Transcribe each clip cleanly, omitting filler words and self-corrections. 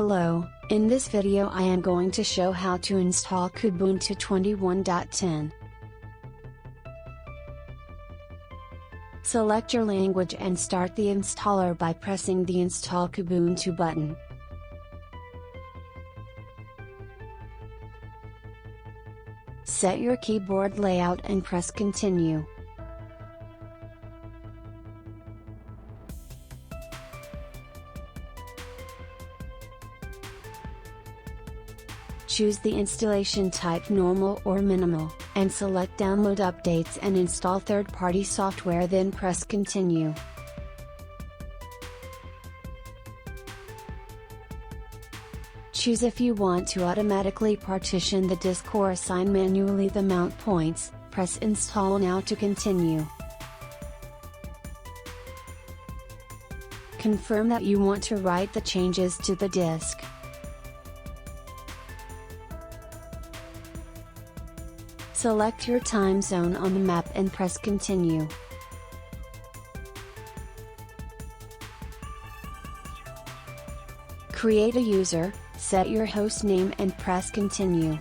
Hello, in this video I am going to show how to install Kubuntu 21.10. Select your language and start the installer by pressing the Install Kubuntu button. Set your keyboard layout and press Continue. Choose the installation type normal or minimal, and select download updates and install third-party software, then press continue. Choose if you want to automatically partition the disk or assign manually the mount points, press install now to continue. Confirm that you want to write the changes to the disk. Select your time zone on the map and press continue. Create a user, set your host name and press continue.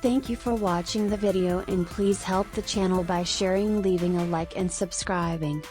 Thank you for watching the video, and please help the channel by sharing, leaving a like and subscribing.